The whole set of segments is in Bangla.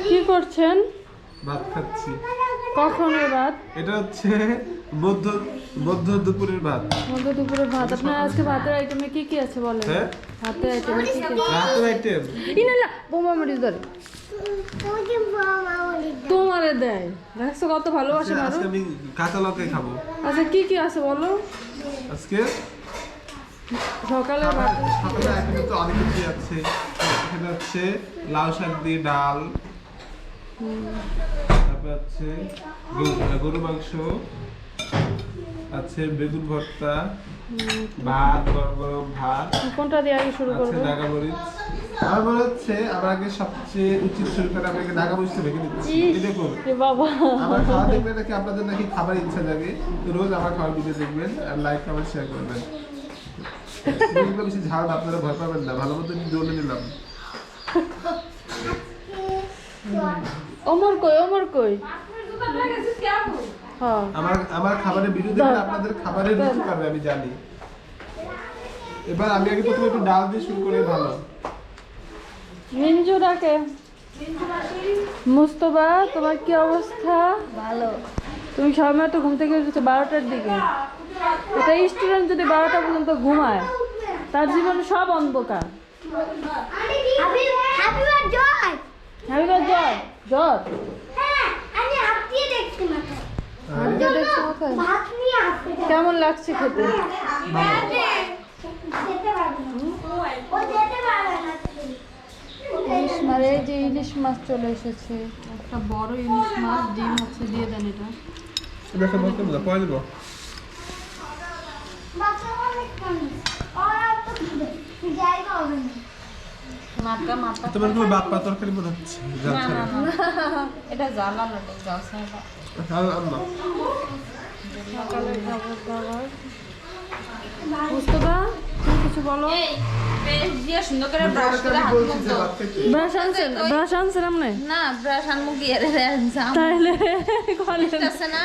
কি করছেন? ভাত খাচ্ছি। কখন এর ভাত? এটা হচ্ছে মধ্য মধ্য দুপুরের ভাত। মধ্য দুপুরের ভাত। আপনার আজকে ভাতের আইটেমে কি কি আছে বলেন? হ্যাঁ? ভাতের আইটেমে কি কি আছে? রাতের আইটেম ইনালা বোমা মরিচ ধরে তোমারে দেয়। দেখছো কত ভালোবাসে মারু। আজকে আমি কাঁচা লঙ্কাই খাবো। আচ্ছা কি কি আছে বলো? আজকে সকালে ভাত। সকালে আইটেমে তো অনেক কিছু আছে। এখানে হচ্ছে লাউ শাক দিয়ে ডাল, তারপর আছে গরু মাংস, আছে বেগুন ভর্তা, ভাত, গরম গরম ভাত। কোনটা দিয়ে আগে শুরু আছে করবো? নাগামরিচ। আমার মনে হচ্ছে আমার আগে সবচেয়ে উচিত শুরু করে আপনাকে নাগামরিচটা ভেঙে দিচ্ছি। এই দেখুন এ বাবা, আমার খাওয়া দেখলে নাকি আপনাদের নাকি খাবার ইচ্ছা জাগে, তো রোজ আমার খাওয়ার ভিডিও দেখবেন আর লাইক কমেন্ট শেয়ার করবেন। এগুলো বেশি ঝাল আপনারা ভয় পাবেন না, ভালো মতো জ্বলে নিলাম। ওমর কই, ওমর কই? হ্যাঁ আমার আমার খাবারের ভিডিও দেখলে আপনাদের খাবারের রুচি পাবে আমি জানি। এবার আমি আগে প্রথমে একটু ডাল দিয়ে শুরু করে ভালো। মিঞ্জু ডাকে। মুস্তফা তোমার কি অবস্থা? ভালো। তুমি সময় তো ঘুম থেকে উঠেছো 12টার দিকে। একটা স্টুডেন্ট যদি 12টা পর্যন্ত ঘুমায় তার জীবনে সব অন্ধকার। হ্যাপি বার্থডে জয়। হাত দিয়ে দেখছো মাথায়? কেমন লাগছে খেতে? ইলিশ মাছ, এই যে ইলিশ মাছ চলে এসেছে, একটা বড় ইলিশ মাছ, ডিম হচ্ছে, দিয়ে দেন এটা। এটা একটা বলতে বলা পয় দেব। মাথা মাথা তোমার কোনো বাপ্পা তরকারি মনে হচ্ছে জাল ছাড়া। এটা জ্বালানো নেই, জ্বালছে না। আম্মা সকালের খাবার দাবার। মুস্তফা তুমি কিছু বলো। এই পেস্ট দিয়ে সুন্দর করে ব্রাশ করে হাত মুখ দাও। ব্রাশ আনছেন? ব্রাশ আনছেন আপনি? না ব্রাশ হাত মুখ দিয়ে যাম। তাইলে আছে না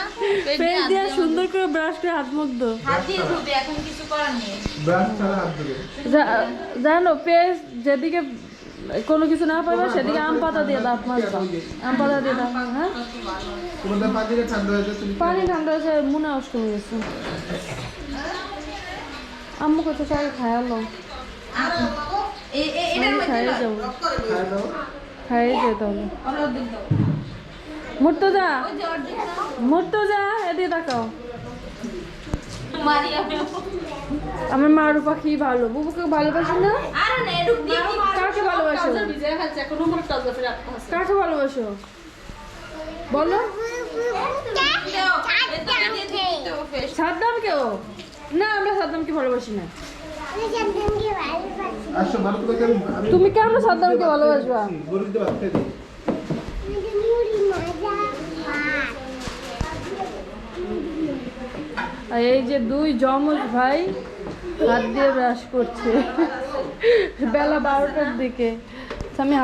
পেস্ট দিয়ে সুন্দর করে ব্রাশ করে হাত মুখ দাও। হাত দিয়ে ধুবে, এখন কিছু করার নেই। ব্রাশ ছাড়া হাত ধরে। জানো পেস্ট যেদিকে কোনো কিছু না পাবে সেদিকে আম পাতা দিয়ে দাঁত মাজবা। আম পাতা দিয়ে দাঁত, হ্যাঁ? তোমাদের পানিটা ঠান্ডা হয়ে যায় তুমি পানি ঠান্ডা হয়েছে, মনে নষ্ট হয়ে গেছে। আম্মু কত চাই খায়ালো, এটার খাইয়ে যাবো, খাই দাও। খাইয়ে যেতে হবে। অর্ধেক দাও। মুর্তজা, ওই যে অর্ধেক দাও। মুর্তজা এদিকে তাকাও। মারিয়া আমার মারু পাখি ভালো, বুবুকে ভালোবাসি না? আর না এডুক দিয়ে কাকে ভালোবাসো? কাকে ভালোবাসো বলো? দাও। এটা দিয়ে দিতে পেস্ট। সাদ্দামকেও না, আমরা সাদ্দামকে ভালোবাসি না। আসো মারো তোমাকে আমি তুমি কেন সাদ্দামকে ভালোবাসবা? গরু দিতে ভাত খাই দিই। আর এই যে দুই যমজ ভাই হাত দিয়ে ব্রাশ করছে বেলা 12টার দিকে। আমি